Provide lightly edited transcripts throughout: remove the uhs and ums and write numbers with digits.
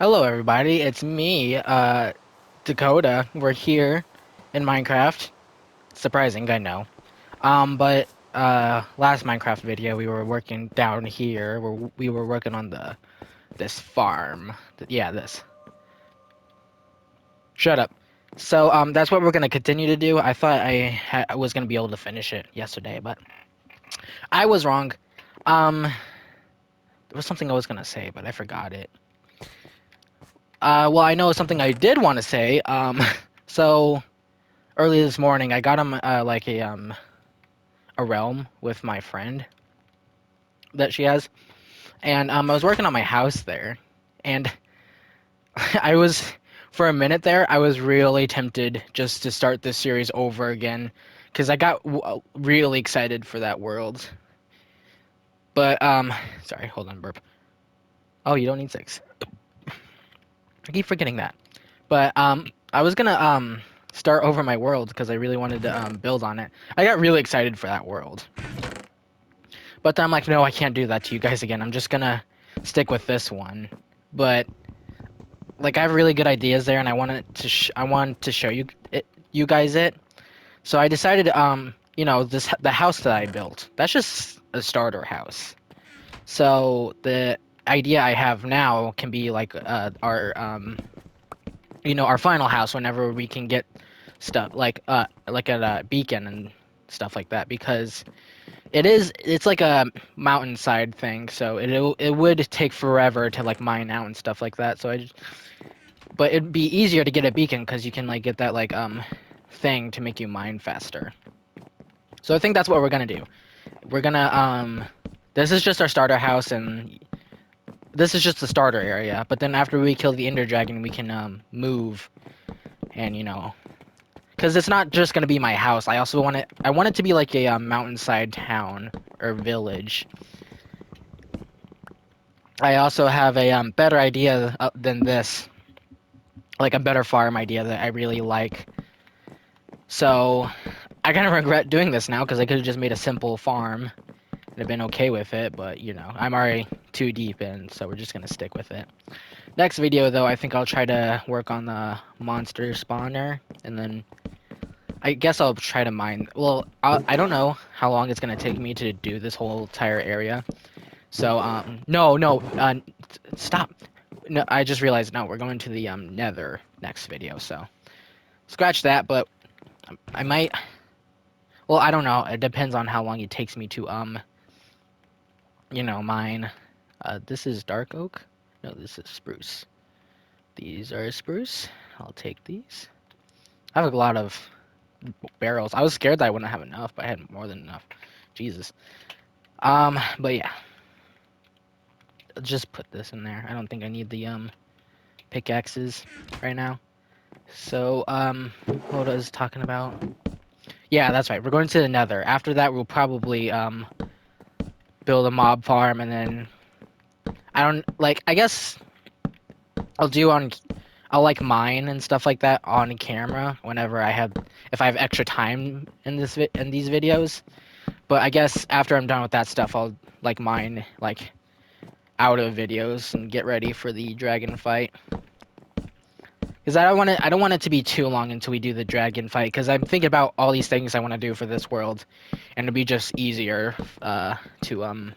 Hello, everybody. It's me, Dakota. We're here in Minecraft. Surprising, I know. But last Minecraft video, we were working down here. Where we were working on this farm. Yeah, this. Shut up. So, that's what we're gonna continue to do. I thought I was gonna be able to finish it yesterday, but I was wrong. There was something I was gonna say, but I forgot it. Well, I know something I did want to say. So. Early this morning, I got him like a realm with my friend that she has, and I was working on my house there, and I was for a minute there, I was really tempted just to start this series over again, because I got really excited for that world. But sorry, hold on, burp. Oh, you don't need six. I keep forgetting that. But I was gonna start over my world because I really wanted to build on it. I got really excited for that world. But then I'm like, no, I can't do that to you guys again. I'm just gonna stick with this one. But like, I have really good ideas there, and I wanted to show you guys it. So I decided, the house that I built. That's just a starter house. So the idea I have now can be like our final house whenever we can get stuff like a beacon and stuff like that because it's like a mountainside thing, so it would take forever to like mine out and stuff like that. But it'd be easier to get a beacon because you can like get that like thing to make you mine faster. So I think that's what we're gonna do. We're gonna this is just our starter house, and this is just the starter area. But then after we kill the Ender Dragon, we can move, and because it's not just gonna be my house. I also want it. I want it to be like a mountainside town or village. I also have a better idea than this, like a better farm idea that I really like. So I kind of regret doing this now because I could have just made a simple farm and have been okay with it. But I'm already too deep in, so we're just gonna stick with it. Next video, though, I think I'll try to work on the monster spawner, and then I guess I'll try to mine. Well, I don't know how long it's gonna take me to do this whole entire area. So no, no, stop. No, I just realized no, we're going to the Nether next video. So scratch that. But I might. Well, I don't know. It depends on how long it takes me to mine. This is dark oak. No, this is spruce. These are spruce. I'll take these. I have a lot of barrels. I was scared that I wouldn't have enough, but I had more than enough. Jesus. But yeah. Just put this in there. I don't think I need the pickaxes right now. So what I was talking about? Yeah, that's right. We're going to the Nether. After that, we'll probably build a mob farm, and then I guess I'll do on I'll like mine and stuff like that on camera whenever if I have extra time in these videos. But I guess after I'm done with that stuff, I'll like mine like out of videos and get ready for the dragon fight. Because I don't want it to be too long until we do the dragon fight. Because I'm thinking about all these things I want to do for this world, and it'll be just easier to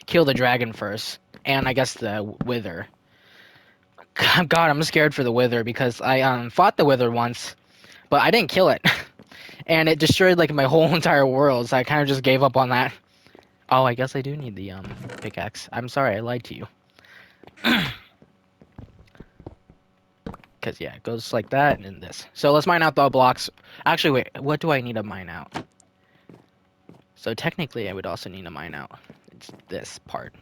kill the dragon first, and I guess the wither. God, I'm scared for the wither because I fought the wither once, but I didn't kill it, and it destroyed like my whole entire world. So I kind of just gave up on that. Oh, I guess I do need the pickaxe. I'm sorry, I lied to you. Because, yeah, it goes like that and then this. So let's mine out the blocks. Actually, wait, what do I need to mine out? So technically, I would also need to mine out. It's this part.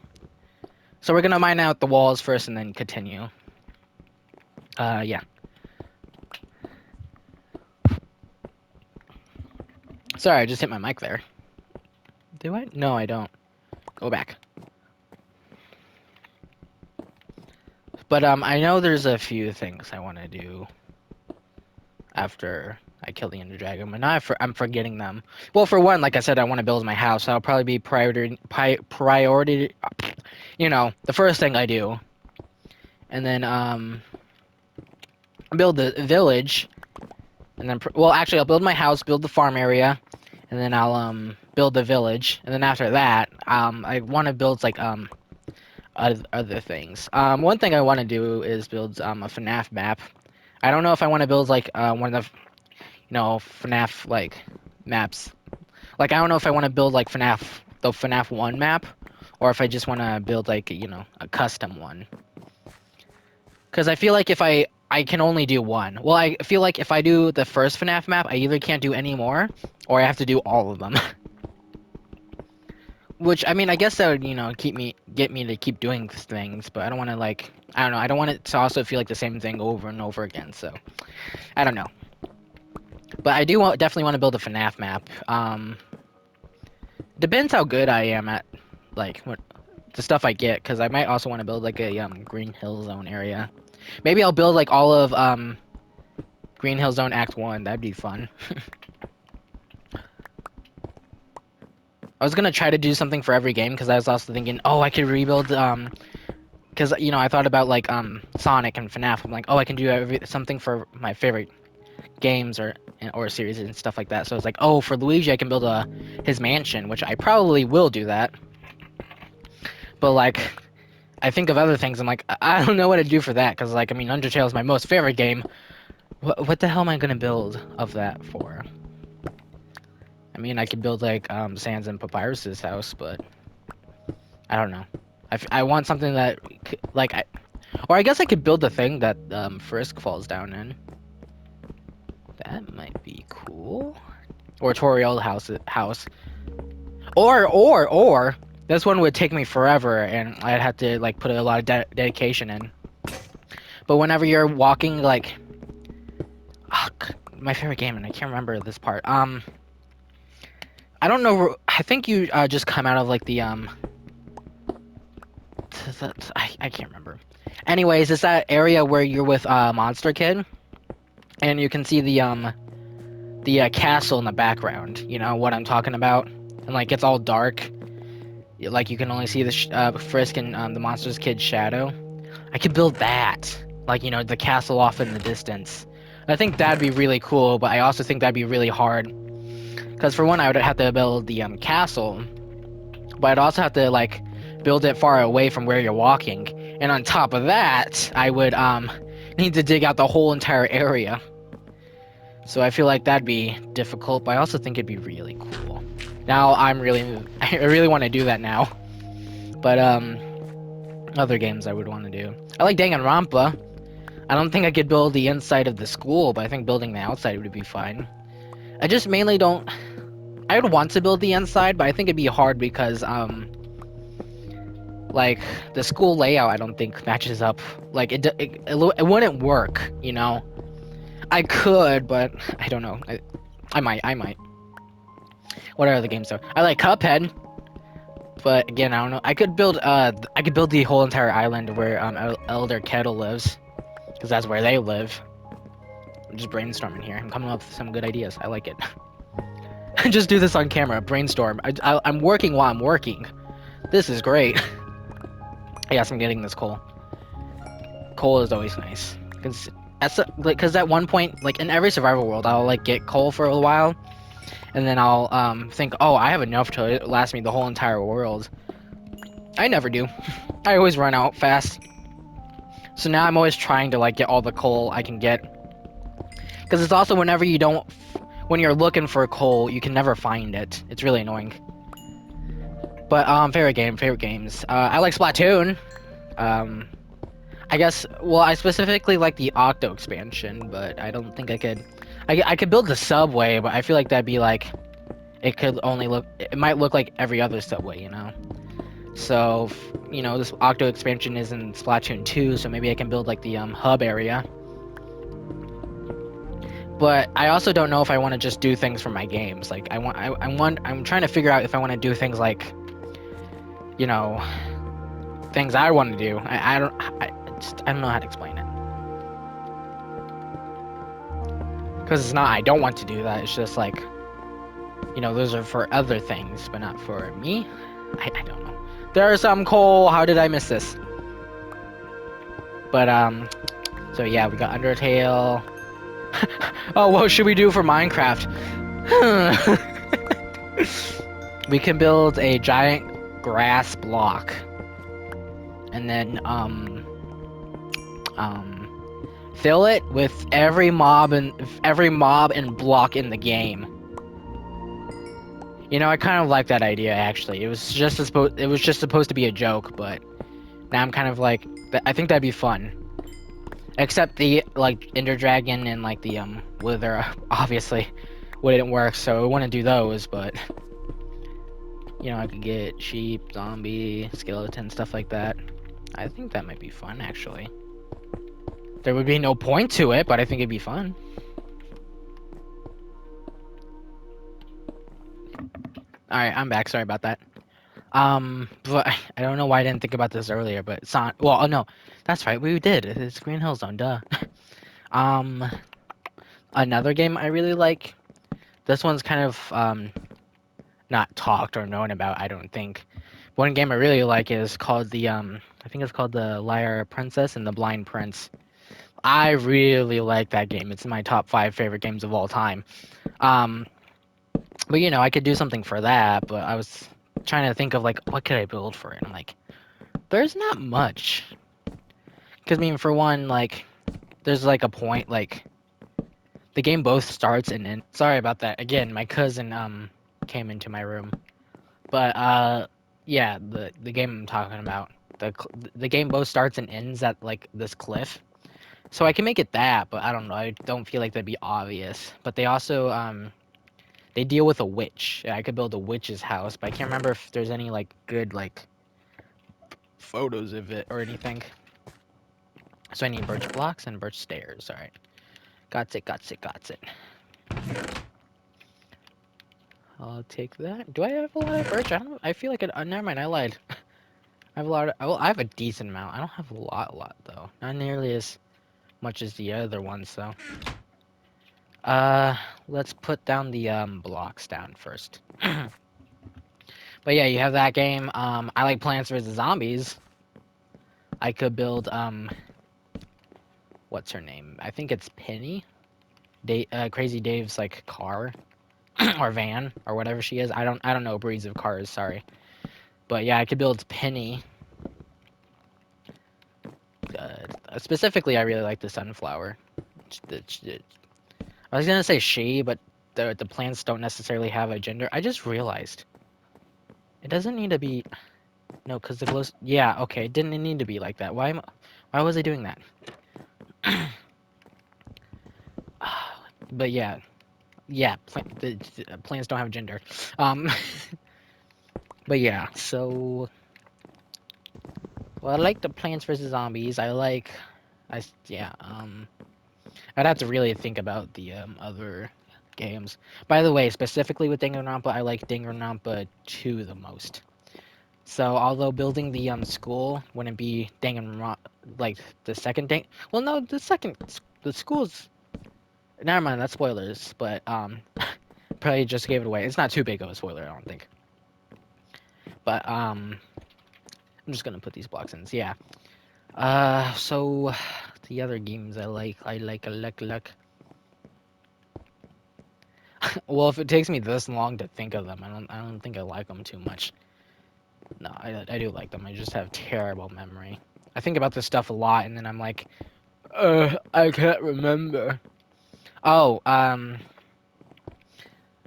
So we're going to mine out the walls first and then continue. Yeah. Sorry, I just hit my mic there. Do I? No, I don't. Go back. But I know there's a few things I want to do after I kill the Ender Dragon, but now I'm forgetting them. Well, for one, like I said, I want to build my house. So that'll probably be priority. The first thing I do. and then build the village, and then well, actually, I'll build my house, build the farm area, and then I'll build the village, and then after that, I want to build like other things. One thing I want to do is build a FNAF map. I don't know if I want to build like one of the FNAF like maps. Like I don't know if I want to build like the FNAF 1 map, or if I just want to build like a custom one. Because I feel like if I can only do one. Well, I feel like if I do the first FNAF map, I either can't do any more, or I have to do all of them. Which, I mean, I guess that would, get me to keep doing things, but I don't want to, like, I don't know, I don't want it to also feel like the same thing over and over again, so, I don't know. But I do definitely want to build a FNAF map. Depends how good I am at, like, what the stuff I get, because I might also want to build, like, a Green Hill Zone area. Maybe I'll build, like, all of, Green Hill Zone Act 1, that'd be fun. I was gonna try to do something for every game because I was also thinking, oh, I could rebuild because I thought about like Sonic and FNAF. I'm like, oh, I can do something for my favorite games or series and stuff like that. So it's like, oh, for Luigi, I can build his mansion, which I probably will do that. But like, I think of other things. I'm like, I don't know what to do for that because like, I mean, Undertale is my most favorite game. What the hell am I gonna build of that for? I mean, I could build like Sans and Papyrus's house, but I don't know. I want something that like or I guess I could build the thing that Frisk falls down in. That might be cool. Or Toriel house. Or this one would take me forever, and I'd have to like put a lot of dedication in. But whenever you're walking, like, my favorite game, and I can't remember this part. I don't know. I think you just come out of like the I can't remember. Anyways, it's that area where you're with Monster Kid, and you can see the castle in the background. You know what I'm talking about? And like it's all dark. Like you can only see the Frisk and the Monster Kid's shadow. I could build that. Like the castle off in the distance. I think that'd be really cool, but I also think that'd be really hard. Because for one, I would have to build the castle, but I'd also have to like build it far away from where you're walking. And on top of that, I would need to dig out the whole entire area. So I feel like that'd be difficult, but I also think it'd be really cool. Now I really want to do that now. But other games I would want to do. I like Danganronpa. I don't think I could build the inside of the school, but I think building the outside would be fine. I just mainly don't. I would want to build the inside, but I think it'd be hard because like the school layout I don't think matches up. Like it wouldn't work, I could, but I don't know. I might. What are the games though? I like Cuphead, but again I don't know. I could build the whole entire island where Elder Kettle lives, because that's where they live. I'm just brainstorming here. I'm coming up with some good ideas. I like it. Just do this on camera. Brainstorm. I'm working while I'm working. This is great. Yes, I'm getting this coal. Coal is always nice. Because at one point, like in every survival world, I'll like get coal for a while, and then I'll think, oh, I have enough to last me the whole entire world. I never do. I always run out fast. So now I'm always trying to like get all the coal I can get. Because it's also when you're looking for coal, you can never find it. It's really annoying. But favorite games. I like Splatoon. I guess. Well, I specifically like the Octo expansion, but I don't think I could. I could build the subway, but I feel like that'd be like. It might look like every other subway, So, this Octo expansion is in Splatoon 2, so maybe I can build like the hub area. But I also don't know if I want to just do things for my games. Like I'm trying to figure out if I want to do things like, things I want to do. I don't know how to explain it. Because it's not I don't want to do that. It's just like, those are for other things, but not for me. I don't know. There's some coal. How did I miss this? But so yeah, we got Undertale. Oh, what should we do for Minecraft? We can build a giant grass block, and then fill it with every mob and block in the game. You know, I kind of like that idea actually. It was just supposed to be a joke, but now I'm kind of like I think that'd be fun. Except the like Ender Dragon and like the Wither obviously wouldn't work, so I wouldn't do those, but you know, I could get sheep, zombie, skeleton, stuff like that. I think that might be fun actually. There would be no point to it, but I think it'd be fun. Alright, I'm back. Sorry about that. But I don't know why I didn't think about this earlier, but well, oh no, that's right, we did. It's Green Hill Zone, duh. Um, Another game I really like. This one's kind of not talked or known about, I don't think. One game I really like is called I think it's called the Liar Princess and the Blind Prince. I really like that game. It's in my top 5 favorite games of all time. Um, but you know, I could do something for that, but I was trying to think of like what could I build for it. I'm like, there's not much. Because I mean, for one, like, there's like a point like the game both starts and ends. Sorry about that. Again, my cousin came into my room. But yeah, the game I'm talking about, the game both starts and ends at like this cliff. So I can make it that, but I don't know. I don't feel like that'd be obvious. But they also they deal with a witch. I could build a witch's house, but I can't remember if there's any like good like photos of it or anything. So I need birch blocks and birch stairs. All right, got it, got it, got it. I'll take that. Do I have a lot of birch? I don't. I feel like it. Never mind. I lied. I have a lot. Well, I have a decent amount. I don't have a lot though. Not nearly as much as the other ones though. Let's put down the blocks down first. But yeah, you have that game. I like Plants vs Zombies. I could build what's her name? I think it's Penny. Crazy Dave's like car or van or whatever she is. I don't know breeds of cars. Sorry, but yeah, I could build Penny. Specifically, I really like the sunflower. I was gonna say she, but the plants don't necessarily have a gender. I just realized it doesn't need to be. No, because the glows. Yeah, okay, it didn't need to be like that. Why was I doing that? But yeah, the plants don't have gender. Um, but yeah, so well, I like the Plants vs Zombies. Yeah. I'd have to really think about the other games. By the way, specifically with Danganronpa, I like Danganronpa 2 the most. So although building the school wouldn't be Danganronpa like the second Dang. Well, no, the school's. Never mind, that's spoilers. But probably just gave it away. It's not too big of a spoiler, I don't think. But I'm just gonna put these blocks in. So, yeah. So the other games I like. Well, if it takes me this long to think of them, I don't think I like them too much. No, I do like them. I just have terrible memory. I think about this stuff a lot, and then I'm like, I can't remember. Oh,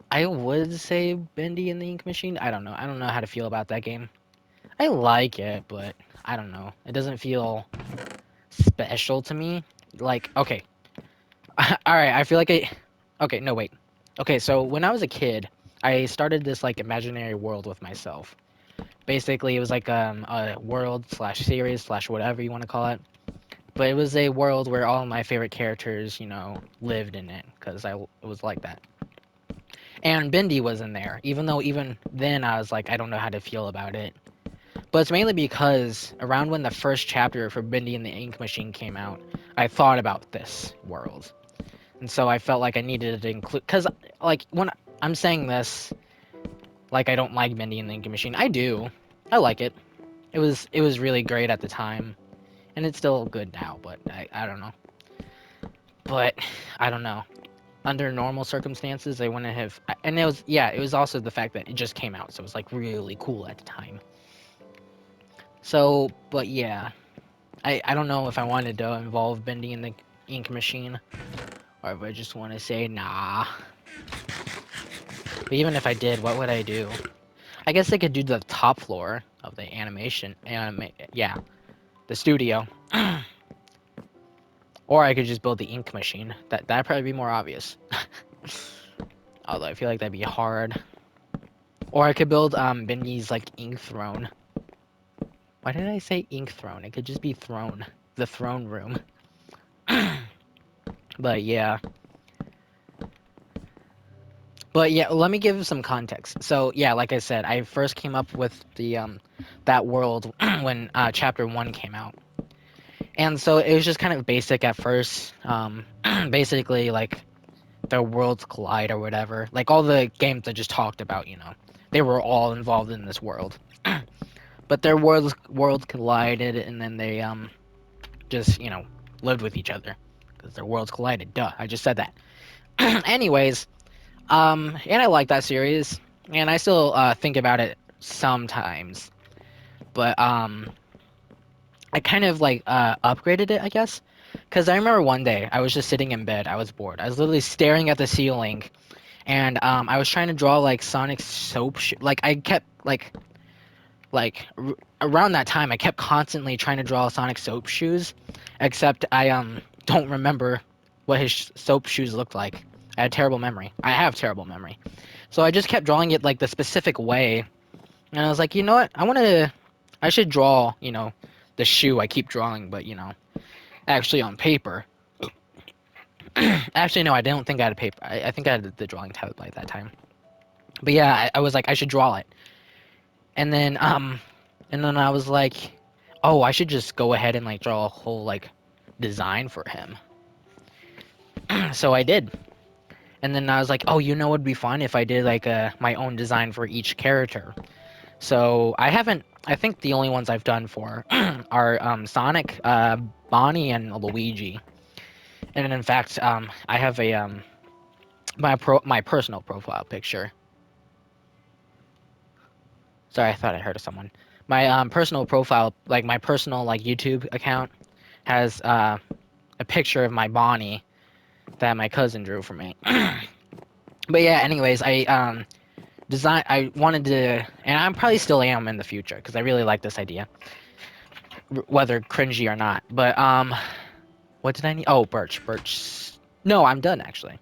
I would say Bendy and the Ink Machine. I don't know. I don't know how to feel about that game. I like it, but I don't know. It doesn't feel special to me. Like, okay. All right, I feel like okay, no, wait. Okay, so when I was a kid, I started this like imaginary world with myself. Basically, it was like a world slash series slash whatever you want to call it. But it was a world where all of my favorite characters, you know, lived in it because it was like that. And Bindi was in there, even though even then I was like, I don't know how to feel about it. But it's mainly because around when the first chapter for Bindi and the Ink Machine came out, I thought about this world. And so I felt like I needed to include, because like when I'm saying this, like I don't like Bindi and the Ink Machine. I do. I like it. It was really great at the time. and it's still good now. But I don't know. But I don't know. Under normal circumstances, they wouldn't have. And it was also the fact that it just came out, so it was like really cool at the time. So, but yeah, I don't know if I wanted to involve Bendy in the ink machine, or if I just want to say nah. But even if I did, what would I do? I guess I could do the top floor of the yeah, the studio. Or I could just build the ink machine. That'd probably be more obvious. Although I feel like that'd be hard. Or I could build Bendy's like ink throne. Why did I say ink throne? It could just be throne. The throne room. But yeah. But yeah, let me give some context. So yeah, like I said, I first came up with the that world when chapter 1 came out. And so it was just kind of basic at first. Basically like the worlds collide or whatever. Like all the games I just talked about, they were all involved in this world. But their worlds collided, and then they just lived with each other because their worlds collided. Duh, I just said that. Anyways, and I like that series, and I still think about it sometimes. But I kind of like upgraded it, I guess, because I remember one day I was just sitting in bed. I was bored. I was literally staring at the ceiling, and I was trying to draw like Sonic soap. Like I kept around that time, I kept constantly trying to draw Sonic soap shoes, except I don't remember what his soap shoes looked like. I had terrible memory. I have terrible memory. So I just kept drawing it like the specific way. And I was like, you know what? I should draw, the shoe I keep drawing, but, actually on paper. Actually, no, I don't think I had a paper. I think I had the drawing tablet by that time. But yeah, I was like, I should draw it. And then I was like, oh, I should just go ahead and like draw a whole like design for him. So I did. And then I was like, oh, it would be fun if I did like my own design for each character. So I think the only ones I've done for are Sonic, Bonnie, and Luigi. And in fact, I have a my personal profile picture. Sorry, I thought I heard of someone. My personal profile, like my personal like YouTube account, has a picture of my Bonnie that my cousin drew for me. But yeah, anyways, I wanted to, and I probably still am in the future because I really like this idea, whether cringy or not. But what did I need? Oh, birch. No, I'm done actually.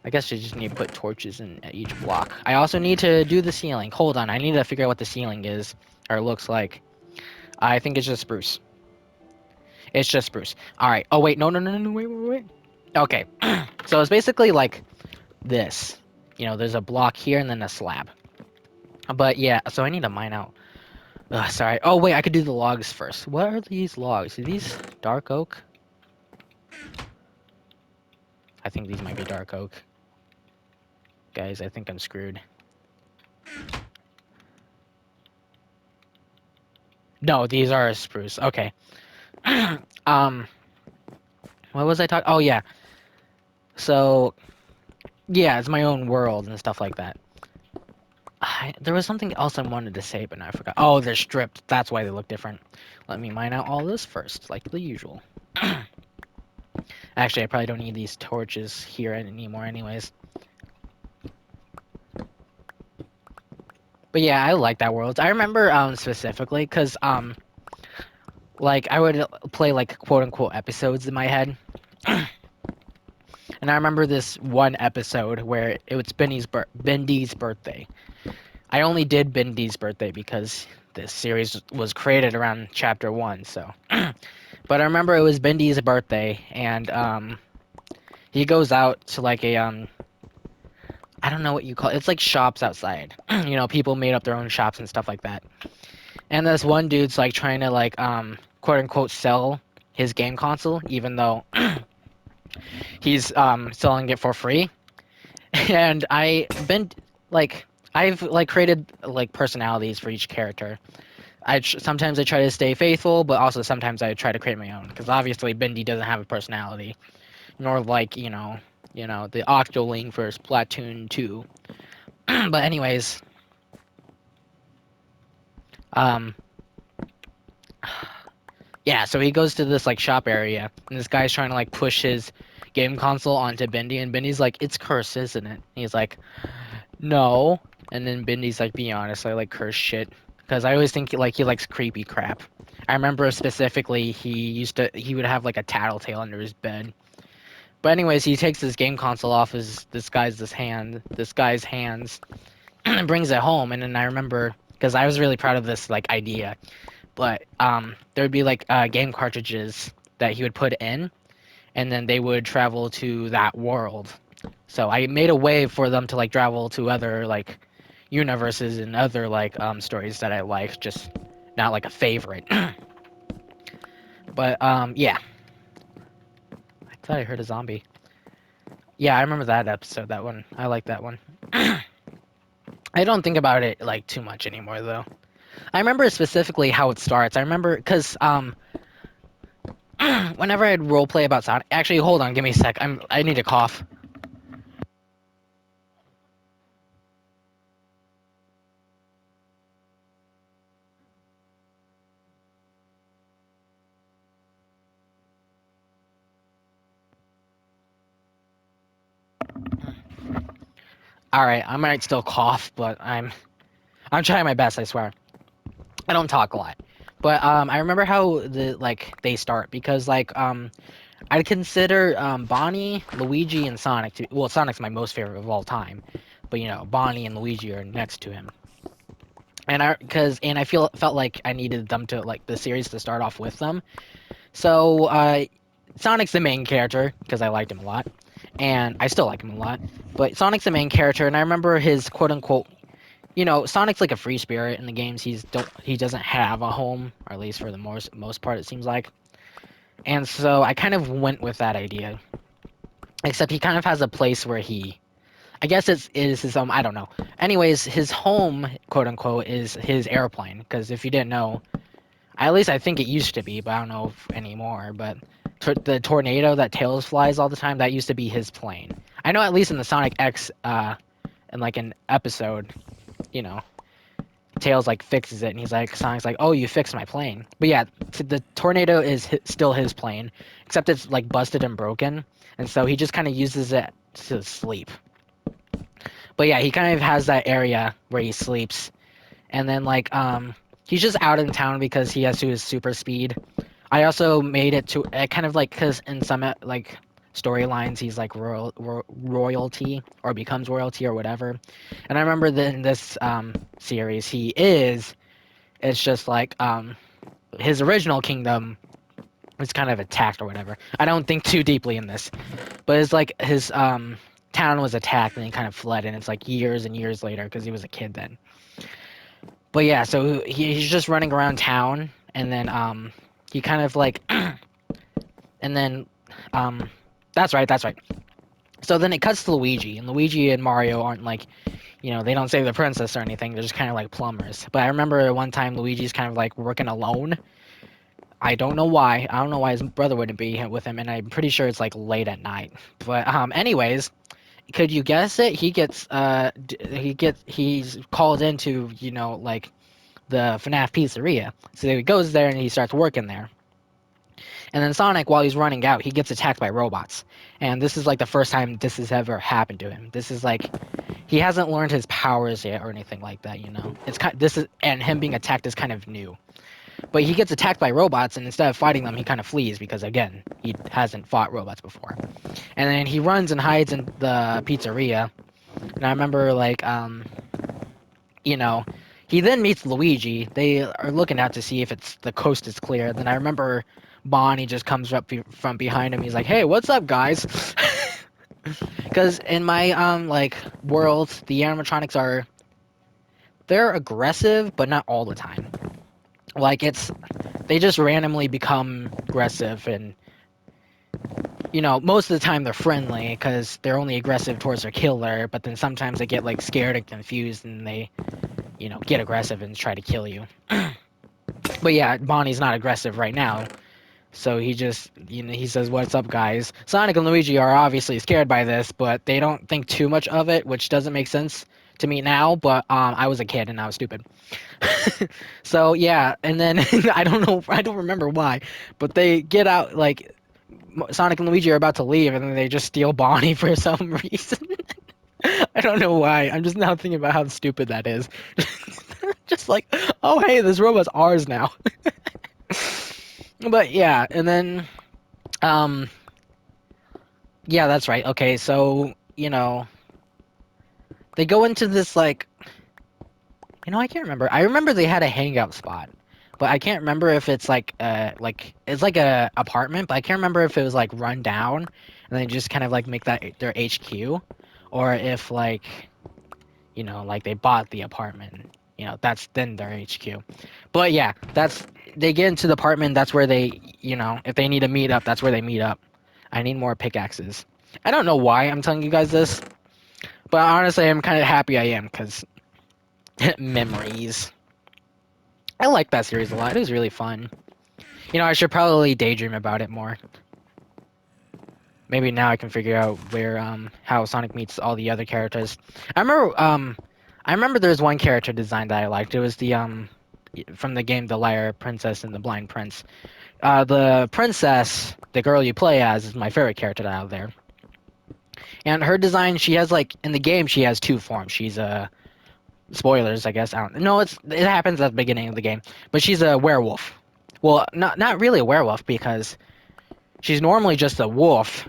I guess I just need to put torches in at each block. I also need to do the ceiling. Hold on, I need to figure out what the ceiling is or looks like. I think it's just spruce. It's just spruce. All right. Oh wait, no, wait. Okay, so it's basically like this. There's a block here and then a slab. But yeah, so I need to mine out. Ugh, sorry. Oh wait, I could do the logs first. What are these logs? Are these dark oak? I think these might be dark oak. Guys, I think I'm screwed. No, these are spruce. Okay. What was I talking? Oh yeah. So yeah, it's my own world and stuff like that. There was something else I wanted to say, but now I forgot. Oh, they're stripped. That's why they look different. Let me mine out all this first, like the usual. Actually, I probably don't need these torches here anymore anyways. But yeah, I like that world. I remember specifically because like I would play like quote unquote episodes in my head. And I remember this one episode where it was Bendy's birthday. I only did Bendy's birthday because this series was created around chapter 1, so. But I remember it was Bendy's birthday, and he goes out to like a I don't know what you call it. It's like shops outside. People made up their own shops and stuff like that. And this one dude's like trying to like quote unquote sell his game console, even though he's selling it for free. And I've like created like personalities for each character. Sometimes I try to stay faithful, but also sometimes I try to create my own. Because obviously Bindi doesn't have a personality, nor like the Octoling for Splatoon 2. But anyways, um, yeah. So he goes to this like shop area, and this guy's trying to like push his game console onto Bindi, and Bindi's like, "It's cursed, isn't it?" And he's like, "No." And then Bindi's like, "Be honest, I like curse shit." Because I always think like he likes creepy crap. I remember specifically he would have like a tattletale under his bed. But anyways, he takes his game console off this guy's hands, and brings it home. And then I remember because I was really proud of this like idea, but there would be like game cartridges that he would put in, and then they would travel to that world. So I made a way for them to like travel to other like universes and other like stories that I like, just not like a favorite. But yeah, I thought I heard a zombie. Yeah, I remember that episode. That one, I like that one. I don't think about it like too much anymore though. I remember specifically how it starts. I remember because whenever I'd roleplay about Sonic. Actually, hold on, give me a sec. I need to cough. All right, I might still cough, but I'm trying my best. I swear. I don't talk a lot, but I remember how they start because I'd consider Bonnie, Luigi, and Sonic to well, Sonic's my most favorite of all time, but Bonnie and Luigi are next to him. And I felt like I needed them to like the series to start off with them. So Sonic's the main character because I liked him a lot, and I still like him a lot. But Sonic's the main character, and I remember his quote unquote. Sonic's like a free spirit in the games. He doesn't have a home, or at least for the most part, it seems like. And so I kind of went with that idea. Except he kind of has a place where I guess it is his home. I don't know. Anyways, his home, quote unquote, is his airplane. Because if you didn't know, at least I think it used to be, but I don't know if anymore. But the tornado that Tails flies all the time, that used to be his plane. I know at least in the Sonic X, in like an episode, you know, Tails like fixes it, and Sonic's like, "Oh, you fixed my plane." But yeah, the tornado is still his plane, except it's like busted and broken, and so he just kind of uses it to sleep. But yeah, he kind of has that area where he sleeps, and then he's just out in town because he has to his super speed. I also made it to kind of like because in some like storylines he's like royalty or becomes royalty or whatever. And I remember that in this series he is. It's just his original kingdom was kind of attacked or whatever. I don't think too deeply in this, but it's like his town was attacked and he kind of fled, and it's like years and years later because he was a kid then. But yeah, so he's just running around town, and then he kind of and then that's right, that's right. So then it cuts to Luigi, and Luigi and Mario aren't they don't save the princess or anything. They're just kind of like plumbers. But I remember one time Luigi's kind of like working alone. I don't know why. I don't know why his brother wouldn't be with him, and I'm pretty sure it's like late at night. But anyways, could you guess it? He's called into the FNAF pizzeria. So he goes there and he starts working there. And then Sonic, while he's running out, he gets attacked by robots. And this is like the first time this has ever happened to him. This is like he hasn't learned his powers yet or anything like that. It's this is and him being attacked is kind of new. But he gets attacked by robots, and instead of fighting them, he kind of flees because again, he hasn't fought robots before. And then he runs and hides in the pizzeria. And I remember you know, he then meets Luigi. They are looking out to see if the coast is clear. Then I remember Bonnie just comes up from behind him. He's like, "Hey, what's up, guys?" Because in my world, the animatronics they're aggressive, but not all the time. They just randomly become aggressive, and most of the time they're friendly because they're only aggressive towards their killer. But then sometimes they get scared and confused, and they get aggressive and try to kill you. But yeah, Bonnie's not aggressive right now. So he just, he says, "What's up, guys?" Sonic and Luigi are obviously scared by this, but they don't think too much of it, which doesn't make sense to me now. But I was a kid and I was stupid. So yeah, and then I don't know, I don't remember why, but they get out like Sonic and Luigi are about to leave, and then they just steal Bonnie for some reason. I don't know why. I'm just now thinking about how stupid that is. Just like, oh hey, this robot's ours now. But yeah, and then um yeah, that's right. Okay, so they go into this like I can't remember. I remember they had a hangout spot, but I can't remember if it's like it's like a apartment, but I can't remember if it was like run down and they just kind of like make that their HQ, or if like they bought the apartment. That's then their HQ. But yeah, they get into the apartment. That's where if they need to meet up, that's where they meet up. I need more pickaxes. I don't know why I'm telling you guys this, but honestly, I'm kind of happy I am because memories. I like that series a lot. It was really fun. I should probably daydream about it more. Maybe now I can figure out where how Sonic meets all the other characters. I remember there's one character design that I liked. It was the from the game The Liar Princess and the Blind Prince. The princess, the girl you play as, is my favorite character out there. And her design, she has like in the game she has two forms. She's a spoilers, I guess. I don't. No, it happens at the beginning of the game, but she's a werewolf. Well, not really a werewolf because she's normally just a wolf,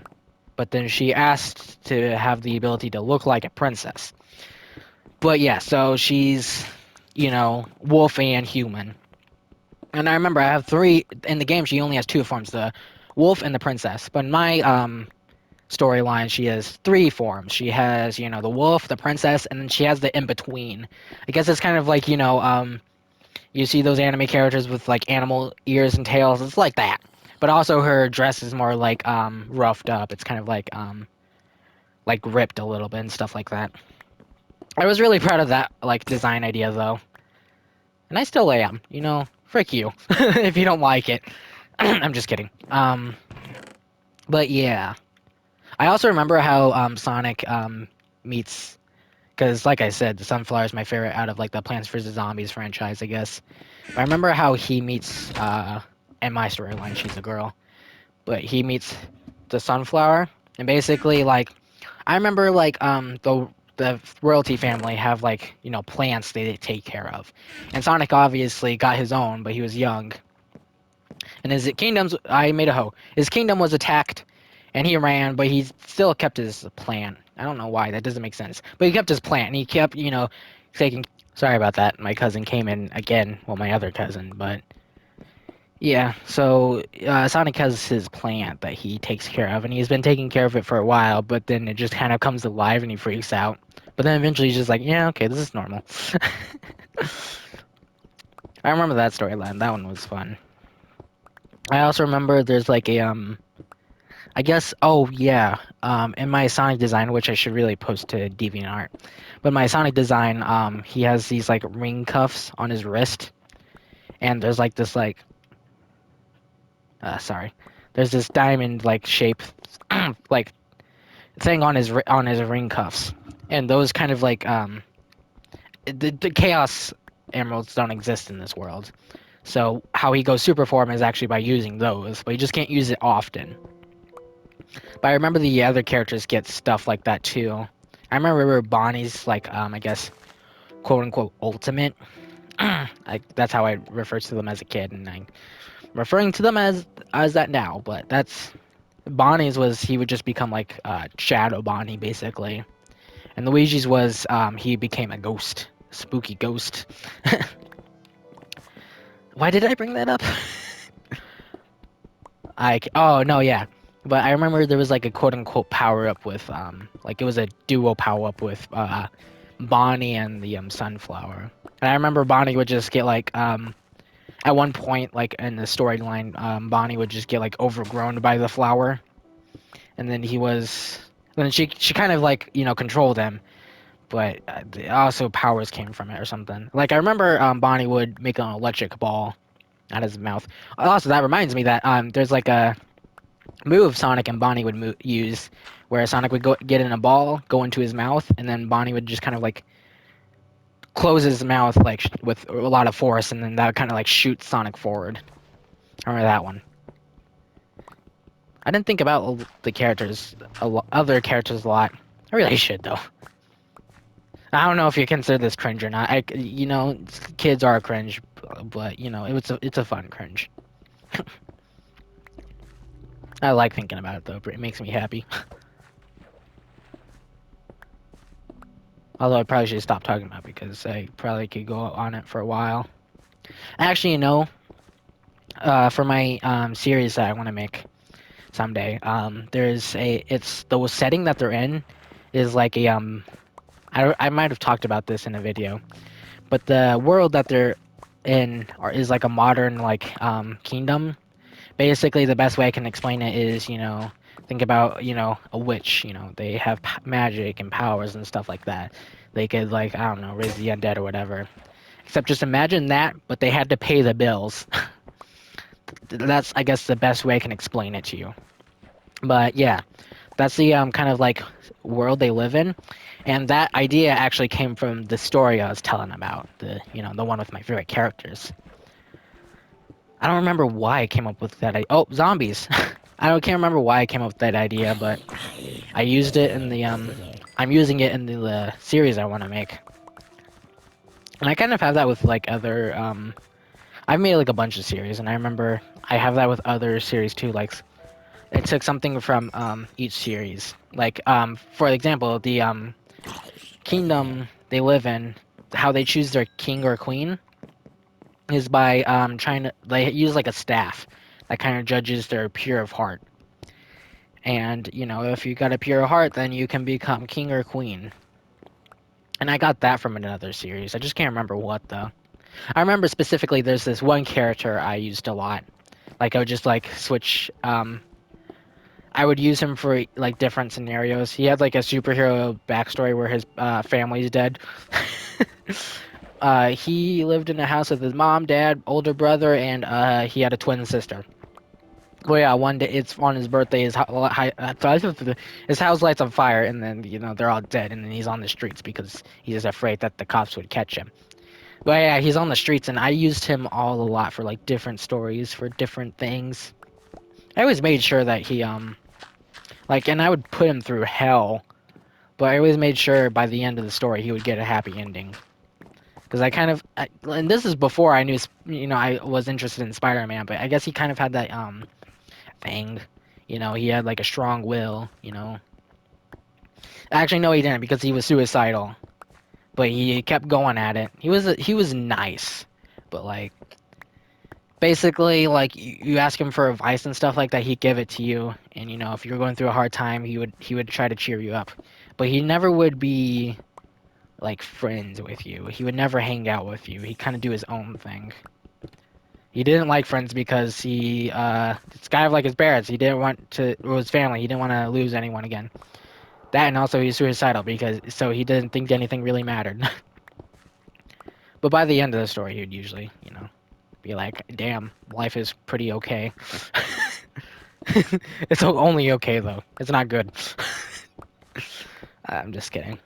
but then she asked to have the ability to look like a princess. But yeah, so she's wolf and human. And I remember I have three in the game. She only has two forms: the wolf and the princess. But in my storyline, she has three forms. She has the wolf, the princess, and then she has the in between. I guess it's kind of like you see those anime characters with like animal ears and tails. It's like that. But also her dress is more like roughed up. It's kind of like ripped a little bit and stuff like that. I was really proud of that like design idea though. And I still am. Frick you if you don't like it. I'm just kidding. But yeah. I also remember how Sonic meets because like I said, the Sunflower is my favorite out of like the Plants vs Zombies franchise, I guess. But I remember how he meets in my storyline, she's a girl, but he meets the Sunflower, and basically like I remember like the royalty family have like plants they take care of, and Sonic obviously got his own, but he was young, and his kingdoms I made a hoe. His kingdom was attacked, and he ran, but he still kept his plant. I don't know why that doesn't make sense, but he kept his plant, and he kept taking. Sorry about that. My cousin came in again. Well, my other cousin, but yeah, so Sonic has his plant that he takes care of, and he's been taking care of it for a while, but then it just kind of comes alive and he freaks out. But then eventually he's just like, yeah, okay, this is normal. I remember that storyline. That one was fun. I also remember there's like a I guess oh yeah, in my Sonic design, which I should really post to Deviantart, but my Sonic design, he has these like ring cuffs on his wrist, and there's like this like sorry. There's this diamond like shape like thing on his ring cuffs. And those kind of like the chaos emeralds don't exist in this world. So how he goes super form is actually by using those, but he just can't use it often. But I remember the other characters get stuff like that too. I remember Bonnie's like I guess quote unquote ultimate. That's how I refer to them as a kid, and I'm referring to them as that now. But that's Bonnie's was he would just become like Shadow Bonnie basically, and Luigi's was he became a ghost, spooky ghost. Why did I bring that up? Oh no, yeah, but I remember there was like a quote unquote power up with like it was a duo power up with Bonnie and the Sunflower, and I remember Bonnie would just get like at one point like in the storyline Bonnie would just get like overgrown by the flower, and then she kind of like controlled him, but also powers came from it or something. Like I remember Bonnie would make an electric ball, out of his mouth. Also, that reminds me that there's like a move Sonic and Bonnie would use, where Sonic would get in a ball, go into his mouth, and then Bonnie would just kind of like close his mouth like with a lot of force, and then that would kind of like shoot Sonic forward. I remember that one. I didn't think about the characters, other characters a lot. I really should though. I don't know if you consider this cringe or not. Kids are cringe, but it's a fun cringe. I like thinking about it though. It makes me happy. Although I probably should stop talking about it because I probably could go on it for a while. Actually, for my series that I want to make someday, it's the setting that they're in is like a I might have talked about this in a video, but the world that they're in is like a modern like kingdom. Basically, the best way I can explain it is, think about, a witch. They have magic and powers and stuff like that. They could, like, I don't know, raise the undead or whatever. Except just imagine that, but they had to pay the bills. That's, I guess, the best way I can explain it to you. But yeah, that's the kind of like world they live in, and that idea actually came from the story I was telling about, the one with my favorite characters. I don't remember why I came up with that. Oh, zombies. Can't remember why I came up with that idea, but I used it in the I'm using it in the series I want to make. And I kind of have that with like other I've made like a bunch of series, and I remember I have that with other series too. Like I took something from each series. Like for example, the kingdom they live in, how they choose their king or queen is by they use like a staff that kind of judges their pure of heart. And if you got a pure heart, then you can become king or queen. And I got that from another series. I just can't remember what though. I remember specifically there's this one character I used a lot. Like I would just like switch. I would use him for like different scenarios. He had like a superhero backstory where his family's dead. He lived in a house with his mom, dad, older brother, and he had a twin sister. Well, yeah, one day it's on his birthday. His house lights on fire, and then they're all dead, and then he's on the streets because he's afraid that the cops would catch him. But yeah, he's on the streets, and I used him all a lot for like different stories for different things. I always made sure that he and I would put him through hell, but I always made sure by the end of the story he would get a happy ending. Because and this is before I knew, I was interested in Spider-Man, but I guess he kind of had that thing. He had like a strong will. Actually, no, he didn't because he was suicidal, but he kept going at it. He was nice, but like basically like you ask him for advice and stuff like that, he'd give it to you. And if you were going through a hard time, he would try to cheer you up, but he never would be like friends with you. He would never hang out with you. He'd kind of do his own thing. He didn't like friends because it's kind of like his parents. He didn't want to, or his family. He didn't want to lose anyone again. That, and also he's suicidal so he didn't think anything really mattered. But by the end of the story, he'd usually, be like, "Damn, life is pretty okay." It's only okay though. It's not good. I'm just kidding.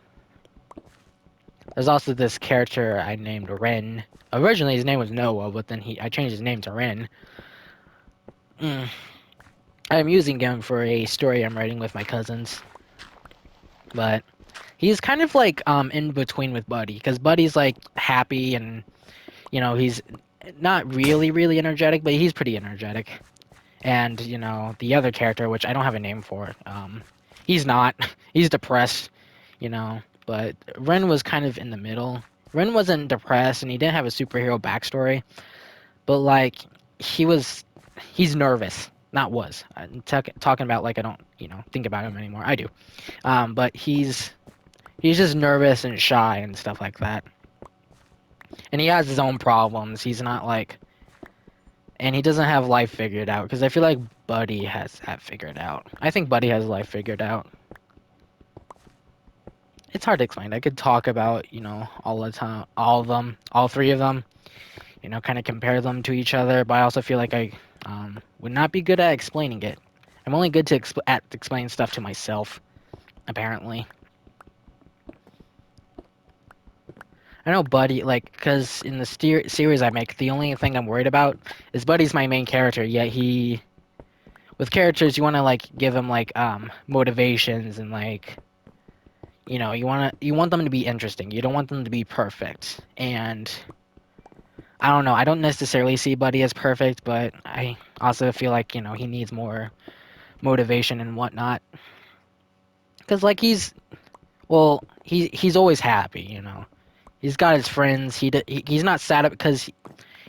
There's also this character I named Ren. Originally his name was Noah, but then I changed his name to Ren. I'm using him for a story I'm writing with my cousins. But he's kind of like in between with Buddy, because Buddy's like happy and he's not really really energetic, but he's pretty energetic. And the other character, which I don't have a name for, he's not. He's depressed, but Ren was kind of in the middle. Ren wasn't depressed and he didn't have a superhero backstory, but like he's nervous. Not was. I'm talking about like I don't think about him anymore. I do. But he's just nervous and shy and stuff like that. And he has his own problems. He's not like, and he doesn't have life figured out, because I feel like Buddy has that figured out. I think Buddy has life figured out. It's hard to explain. I could talk about, all the time, all of them, all three of them. kind of compare them to each other. But I also feel like I would not be good at explaining it. I'm only good to explain stuff to myself, apparently. I know Buddy, like, because in the series I make, the only thing I'm worried about is Buddy's my main character, yet with characters, you want to, like, give them, like, motivations and, like, you want them to be interesting. You don't want them to be perfect. And I don't know, I don't necessarily see Buddy as perfect, but I also feel like, he needs more motivation and whatnot. Because, like, he's always happy, He's got his friends. He's not sad because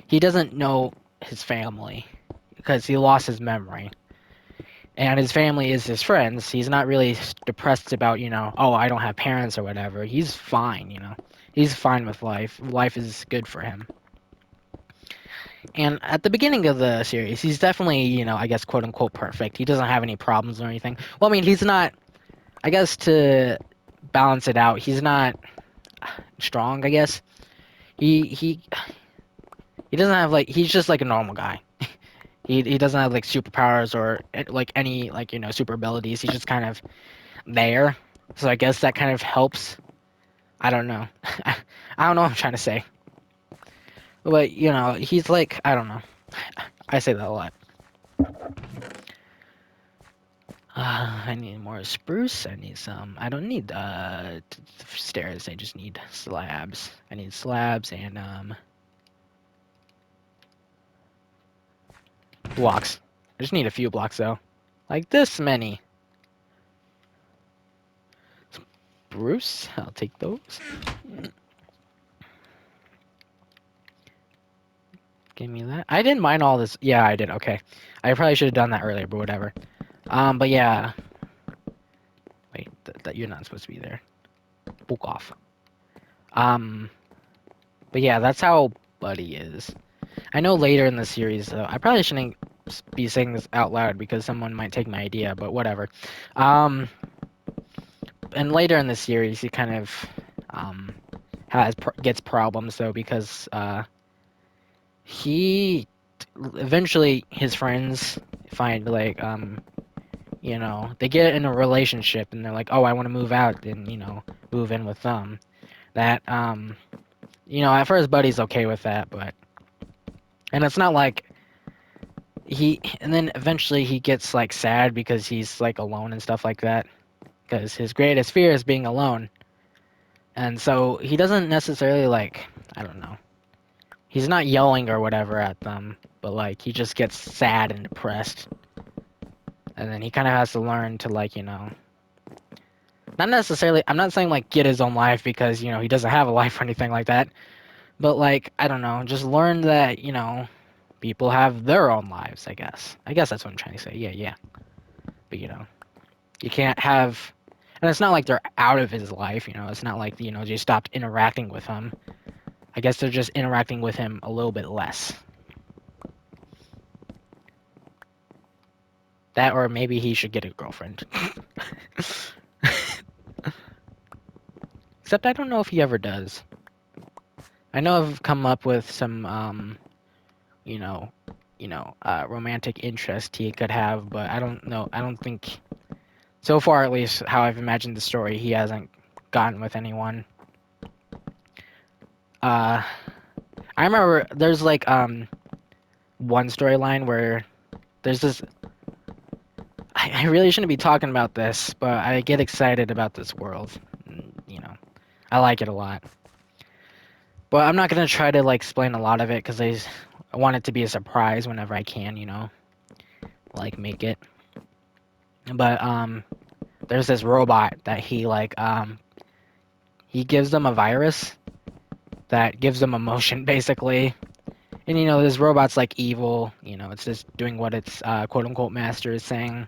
he doesn't know his family because he lost his memory. And his family is his friends. He's not really depressed about, oh, I don't have parents or whatever. He's fine. He's fine with life. Life is good for him. And at the beginning of the series, he's definitely, I guess, quote unquote, perfect. He doesn't have any problems or anything. Well, I mean, he's not, I guess, to balance it out, he's not strong, I guess. He doesn't have, like, he's just like a normal guy. He doesn't have, like, superpowers or, like, any, like, super abilities. He's just kind of there. So I guess that kind of helps. I don't know. I don't know what I'm trying to say. But, he's like, I don't know. I say that a lot. I need more spruce. I need some. I don't need stairs. I just need slabs. I need slabs and blocks. I just need a few blocks though. Like this many. Spruce. I'll take those. Give me that. I didn't mind all this. Yeah, I did. Okay. I probably should have done that earlier, but whatever. But yeah. Wait, that you're not supposed to be there. Book off. Um, but yeah, that's how Buddy is. I know later in the series, though, I probably shouldn't be saying this out loud because someone might take my idea, but whatever. Um, and later in the series, he kind of gets problems though because he eventually his friends find like they get in a relationship and they're like, oh, I want to move out and move in with them. That at first Buddy's okay with that, but and it's not like and then eventually he gets like sad because he's like alone and stuff like that because his greatest fear is being alone. And so he doesn't necessarily like, I don't know. He's not yelling or whatever at them, but like he just gets sad and depressed. And then he kind of has to learn to like, not necessarily, I'm not saying like get his own life because, he doesn't have a life or anything like that. But like, I don't know, just learn that, people have their own lives, I guess. I guess that's what I'm trying to say. Yeah, yeah. But you can't have, and it's not like they're out of his life, it's not like, they stopped interacting with him. I guess they're just interacting with him a little bit less. That, or maybe he should get a girlfriend. Except I don't know if he ever does. I know I've come up with some, romantic interest he could have, but I don't know. I don't think, so far at least, how I've imagined the story, he hasn't gotten with anyone. I remember there's like one storyline where there's this. I really shouldn't be talking about this, but I get excited about this world. I like it a lot. But I'm not gonna try to like explain a lot of it because I want it to be a surprise whenever I can, like make it. But there's this robot that he gives them a virus that gives them emotion basically. And this robot's like evil, it's just doing what its quote unquote master is saying.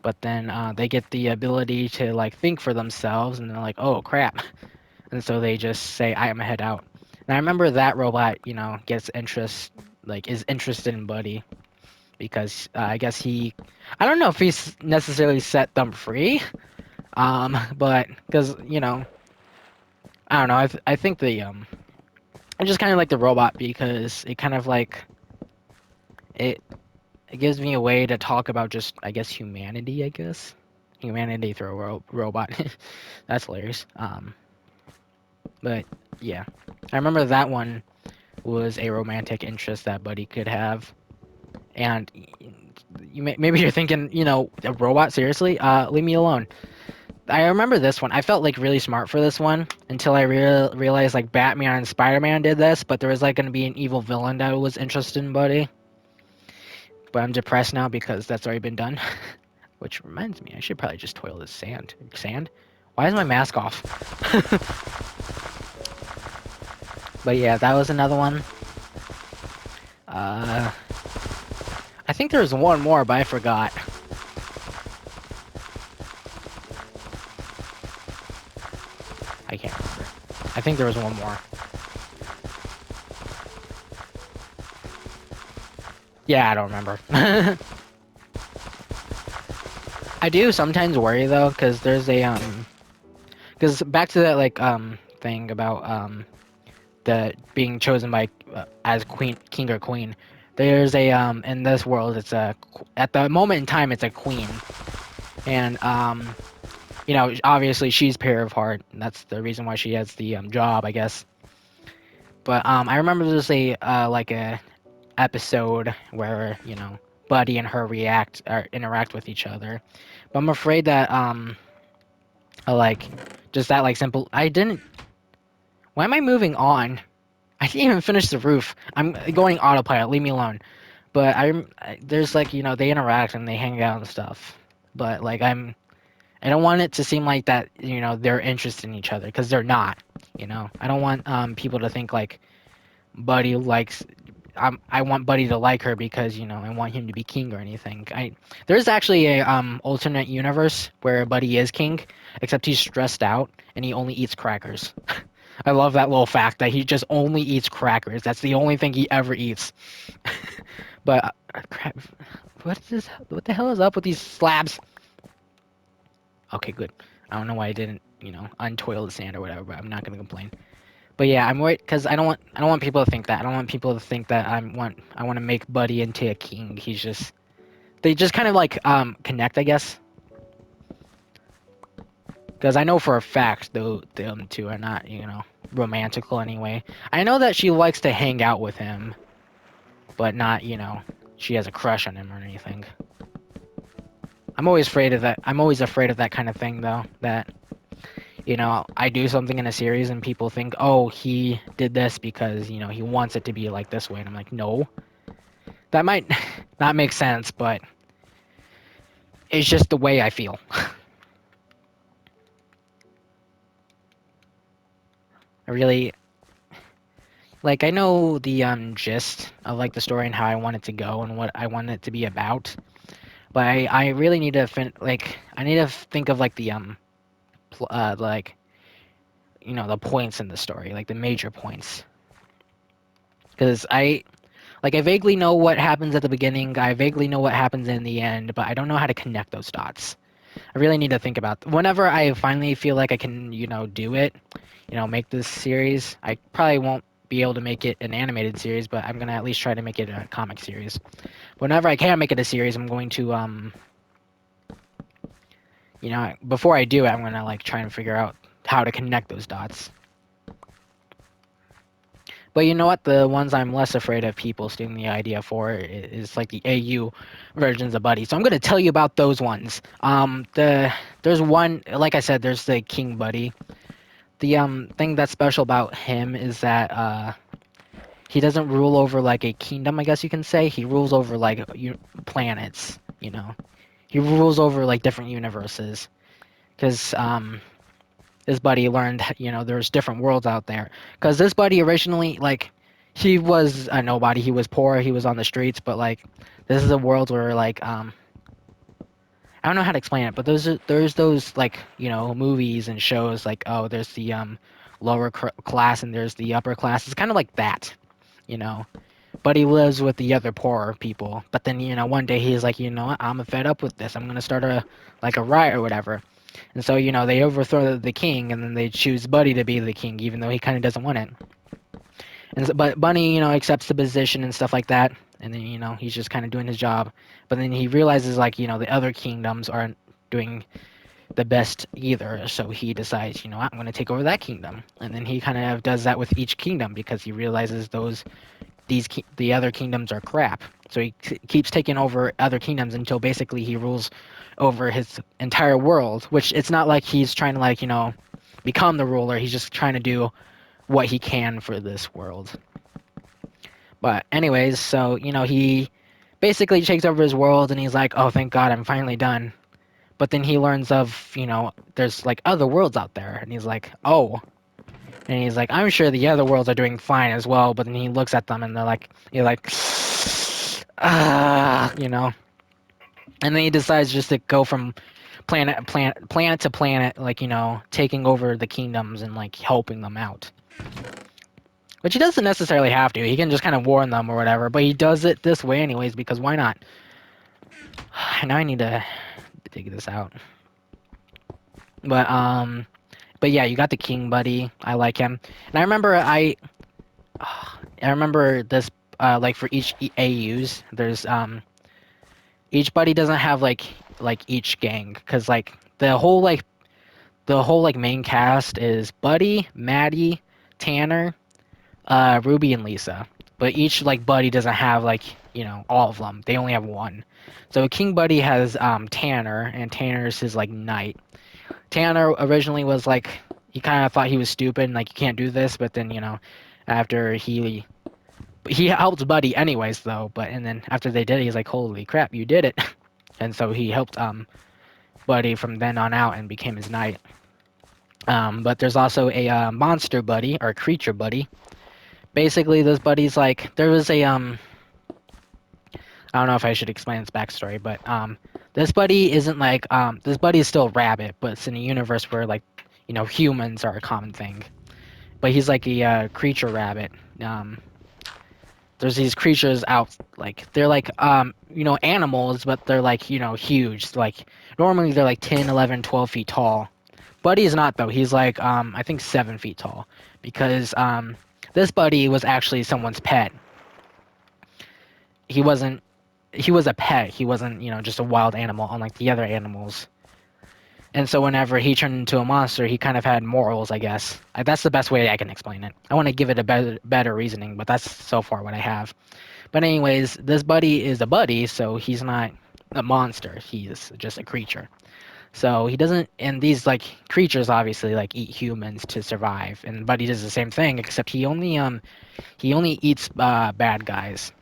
But then they get the ability to like think for themselves and they're like, oh crap. And so they just say, I am a head out. And I remember that robot, gets is interested in Buddy because I guess I don't know if he's necessarily set them free, but because I don't know, I think I just kind of like the robot because it kind of like it it gives me a way to talk about just I guess humanity. I guess humanity through a robot. That's hilarious. But yeah, I remember that one was a romantic interest that Buddy could have, and maybe you're thinking, a robot? Seriously? Leave me alone. I remember this one. I felt like really smart for this one until I realized like Batman and Spider-Man did this, but there was like going to be an evil villain that was interested in Buddy. But I'm depressed now because that's already been done. Which reminds me, I should probably just toil this sand. Sand? Why is my mask off? But yeah, that was another one. Uh, I think there was one more, but I forgot. I can't remember. I think there was one more. Yeah, I don't remember. I do sometimes worry though, because there's because back to that like thing about the being chosen by as queen, king or queen. There's a in this world it's a at the moment in time it's a queen, and obviously she's pair of heart. And that's the reason why she has the job, I guess. But I remember there's a like a episode where Buddy and her react or interact with each other. But I'm afraid that like just that like simple. I didn't. Why am I moving on? I didn't even finish the roof. I'm going autopilot. Leave me alone. But there's like they interact and they hang out and stuff. But like I don't want it to seem like that they're interested in each other because they're not. I don't want people to think like Buddy likes. I want Buddy to like her because I want him to be king or anything. There's actually a alternate universe where Buddy is king, except he's stressed out and he only eats crackers. I love that little fact that he just only eats crackers. That's the only thing he ever eats. But crap, what is this? What the hell is up with these slabs? Okay, good. I don't know why I didn't, untoil the sand or whatever, but I'm not gonna complain. But yeah, I'm worried because I don't want people to think that. I don't want people to think that I want to make Buddy into a king. They just kind of like connect, I guess. Because I know for a fact though them two are not, romantical anyway. I know that she likes to hang out with him, but not, she has a crush on him or anything. I'm always afraid of that. I'm always afraid of that kind of thing though. That I do something in a series and people think, oh, he did this because he wants it to be like this way, and I'm like, no, that might not make sense, but it's just the way I feel. I really like. I know the gist of like the story and how I want it to go and what I want it to be about, but I really need to I need to think of like the like the points in the story, like the major points, because I vaguely know what happens at the beginning, I vaguely know what happens in the end, but I don't know how to connect those dots. I really need to think about whenever I finally feel like I can, do it, make this series. I probably won't be able to make it an animated series, but I'm gonna at least try to make it a comic series. Whenever I can make it a series, I'm going to before I do it, I'm gonna like try and figure out how to connect those dots. But you know what? The ones I'm less afraid of people stealing the idea for is like the AU versions of Buddy. So I'm gonna tell you about those ones. There's one, like I said, there's the King Buddy. The thing that's special about him is that he doesn't rule over like a kingdom, I guess you can say. He rules over like planets. He rules over like different universes. Because this buddy learned, there's different worlds out there. Because this buddy originally, like, he was a nobody. He was poor. He was on the streets. But like, this is a world where like I don't know how to explain it. But there's those like movies and shows like, oh, there's the lower class and there's the upper class. It's kind of like that, you know. But he lives with the other poorer people. But then one day he's like, what? I'm fed up with this. I'm gonna start a riot or whatever. And so, they overthrow the king, and then they choose Buddy to be the king, even though he kind of doesn't want it. But Bunny, accepts the position and stuff like that, and then he's just kind of doing his job. But then he realizes like the other kingdoms aren't doing the best either, so he decides, I'm going to take over that kingdom, and then he kind of does that with each kingdom because he realizes the other kingdoms are crap. So he keeps taking over other kingdoms until basically he rules over his entire world. Which it's not like he's trying to like become the ruler. He's just trying to do what he can for this world. But anyways, so he basically takes over his world, and he's like, "Oh, thank God, I'm finally done." But then he learns of there's like other worlds out there, and he's like, "Oh." And he's like, I'm sure the other worlds are doing fine as well, but then he looks at them and you're like, and then he decides just to go from planet to planet, like, taking over the kingdoms and like helping them out. Which he doesn't necessarily have to. He can just kind of warn them or whatever, but he does it this way anyways because why not? Now I need to dig this out. But yeah, you got the king buddy. I like him, and I remember this like for each AUs, there's each buddy doesn't have like each gang because like the whole like main cast is Buddy, Maddie, Tanner, Ruby, and Lisa. But each like buddy doesn't have like all of them. They only have one. So King Buddy has Tanner, and Tanner's his like knight. Tanner originally was like he kind of thought he was stupid and like you can't do this, but then after he helped Buddy anyways though, and then after they did it, he's like, "Holy crap, you did it!" And so he helped Buddy from then on out and became his knight. But there's also a monster buddy or creature buddy. Basically, this buddy's like there was a I don't know if I should explain its backstory, but this buddy isn't like this buddy is still a rabbit, but it's in a universe where like humans are a common thing. But he's like a creature rabbit. There's these creatures out like they're like animals, but they're like huge. Like normally they're like 10, 11, 12 feet tall. Buddy is not though. He's like I think 7 feet tall because this buddy was actually someone's pet. He wasn't. He was a pet. He wasn't just a wild animal unlike the other animals. And so whenever he turned into a monster, he kind of had morals, I guess. That's the best way I can explain it. I want to give it a better reasoning, but that's so far what I have. But anyways, this buddy is a buddy, so he's not a monster. He's just a creature. So he doesn't, and these like creatures obviously like eat humans to survive. And Buddy does the same thing, except he only eats bad guys.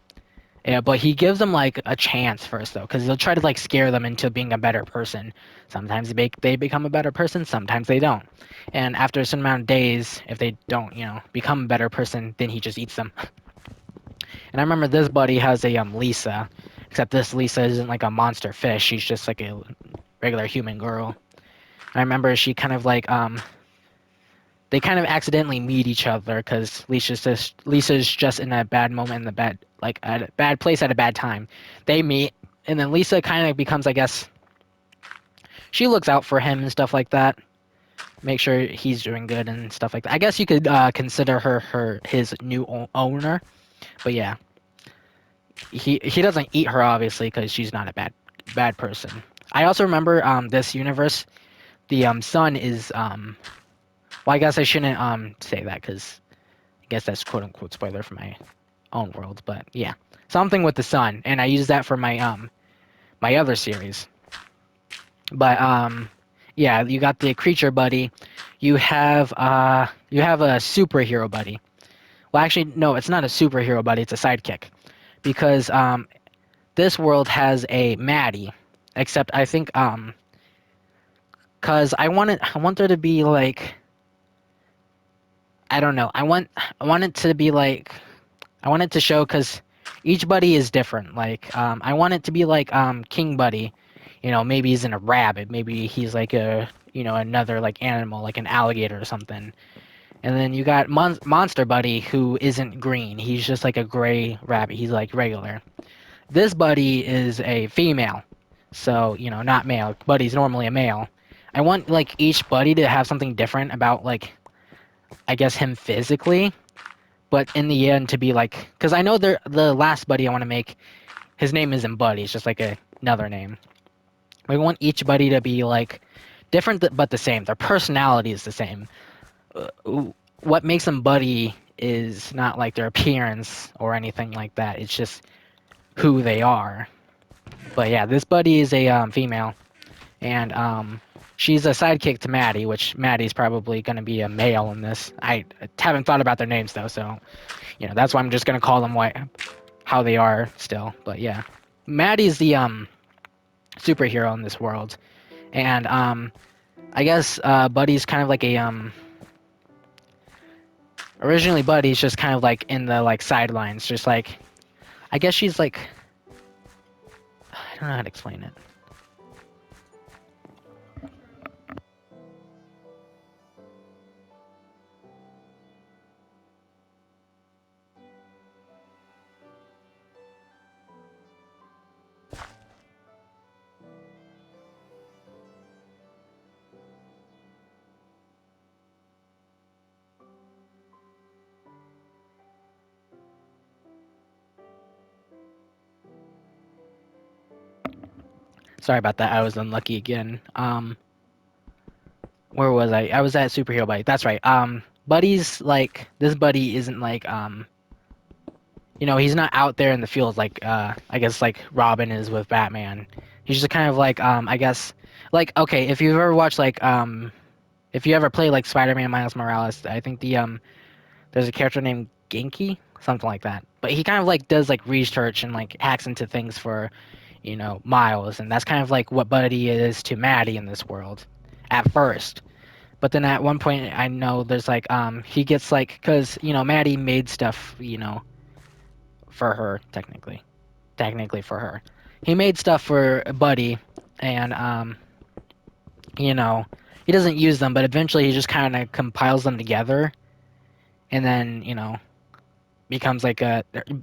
Yeah, but he gives them like a chance first though, because he'll try to like scare them into being a better person. Sometimes they become a better person, sometimes they don't. And after a certain amount of days, if they don't, become a better person, then he just eats them. And I remember this buddy has a Lisa, except this Lisa isn't like a monster fish. She's just like a regular human girl. I remember she kind of like they kind of accidentally meet each other because Lisa's just in a bad moment in the bad like at a bad place at a bad time. They meet, and then Lisa kind of becomes, I guess, she looks out for him and stuff like that, make sure he's doing good and stuff like that. I guess you could consider her his new owner, but yeah, he doesn't eat her obviously because she's not a bad person. I also remember this universe, the sun is well, I guess I shouldn't say that because I guess that's quote unquote spoiler for my own world, but yeah, something with the sun, and I use that for my other series. But yeah, you got the creature buddy, you have a superhero buddy. Well, actually, no, it's not a superhero buddy; it's a sidekick, because this world has a Maddie, except I think cause I want there to be like I don't know. I want it to be like I want it to show because each buddy is different. Like I want it to be like King Buddy. Maybe he's in a rabbit. Maybe he's like a another like animal, like an alligator or something. And then you got Monster Buddy who isn't green. He's just like a gray rabbit. He's like regular. This buddy is a female, so not male. Buddy's normally a male. I want like each buddy to have something different about like I guess him physically, but in the end to be like, because I know the last buddy I want to make, his name isn't Buddy, it's just like another name. We want each buddy to be like different but the same. Their personality is the same. What makes them buddy is not like their appearance or anything like that. It's just who they are. But yeah, this buddy is a female, and she's a sidekick to Maddie, which Maddie's probably going to be a male in this. I haven't thought about their names though, so that's why I'm just going to call them how they are still. But yeah, Maddie's the superhero in this world, and I guess Buddy's kind of like a originally Buddy's just kind of like in the like sidelines, just like I guess she's like I don't know how to explain it. Sorry about that. I was unlucky again. Where was I? I was at superhero Buddy. That's right. Buddy's like this Buddy isn't like he's not out there in the field like I guess like Robin is with Batman. He's just kind of like I guess like okay, if you've ever watched like if you ever play like Spider-Man Miles Morales, I think there's a character named Genki, something like that. But he kind of like does like research and like hacks into things for Miles, and that's kind of like what Buddy is to Maddie in this world at first. But then at one point I know there's like he gets like cuz Maddie made stuff, for her technically for her. He made stuff for Buddy, and he doesn't use them, but eventually he just kind of compiles them together, and then becomes like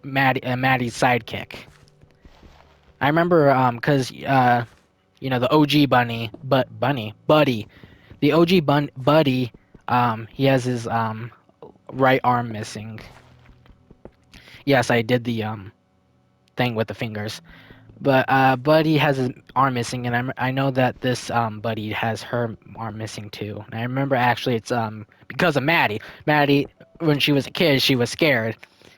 Maddie's sidekick. I remember because the OG Buddy, the OG Buddy, he has his right arm missing. Yes, I did the thing with the fingers. But Buddy has his arm missing, and I know that this Buddy has her arm missing too. And I remember actually it's because of Maddie. Maddie, when she was a kid, she was scared,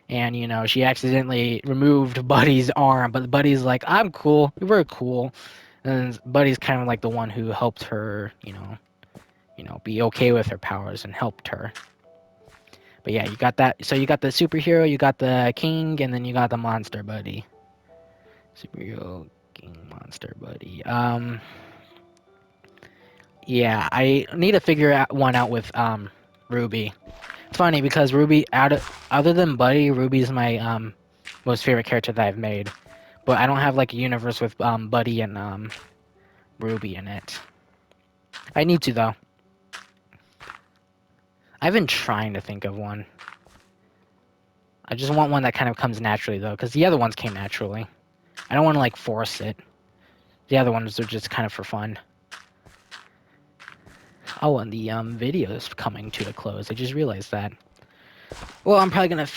and she accidentally removed Buddy's arm. But Buddy's like, "I'm cool. We're cool," and Buddy's kind of like the one who helped her, be okay with her powers and helped her. But yeah, you got that. So you got the superhero, you got the king, and then you got the monster Buddy. Superhero King Monster Buddy. Yeah, I need to figure one out with Ruby. It's funny because Ruby, other than Buddy, Ruby's my most favorite character that I've made. But I don't have like a universe with Buddy and Ruby in it. I need to though. I've been trying to think of one. I just want one that kind of comes naturally though, because the other ones came naturally. I don't want to like force it. The other ones are just kind of for fun. Oh, and the video is coming to a close. I just realized that. Well, I'm probably gonna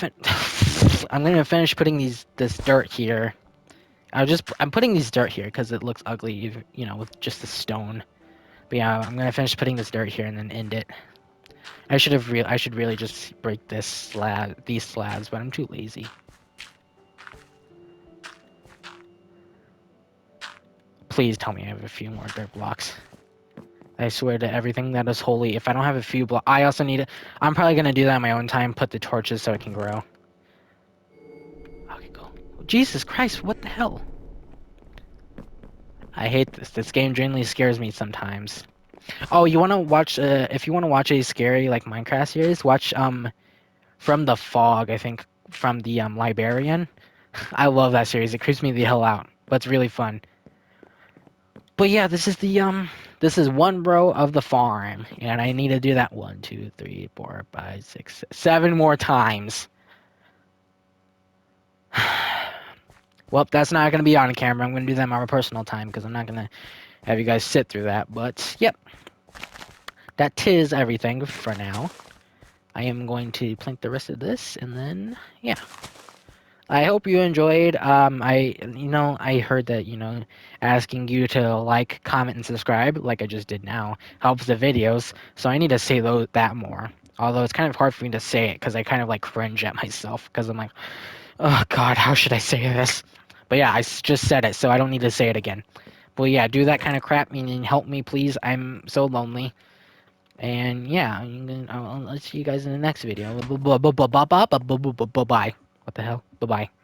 I'm gonna finish putting this dirt here. I'm putting these dirt here because it looks ugly, with just the stone. But yeah, I'm gonna finish putting this dirt here and then end it. I should really just break these slabs, but I'm too lazy. Please tell me I have a few more dirt blocks. I swear to everything that is holy, if I don't have a few blocks, I also need it. I'm probably gonna do that on my own time, put the torches so it can grow. Okay, go. Jesus Christ, what the hell? I hate this. This game genuinely scares me sometimes. Oh, you wanna watch, if you wanna watch a scary, like, Minecraft series, watch, From the Fog, I think, from the, Librarian. I love that series. It creeps me the hell out, but it's really fun. But yeah, this is one row of the farm, and I need to do that 1, 2, 3, 4, 5, 6, 7 more times. Well, that's not gonna be on camera. I'm gonna do that on my personal time because I'm not gonna have you guys sit through that. But yep, that is everything for now. I am going to plant the rest of this, and then yeah. I hope you enjoyed. I heard that asking you to like, comment, and subscribe, like I just did now, helps the videos. So I need to say that more. Although it's kind of hard for me to say it because I kind of like cringe at myself because I'm like, oh God, how should I say this? But yeah, just said it, so I don't need to say it again. But yeah, do that kind of crap, meaning help me, please. I'm so lonely. And yeah, I'll see you guys in the next video. Bye. What the hell? Bye bye.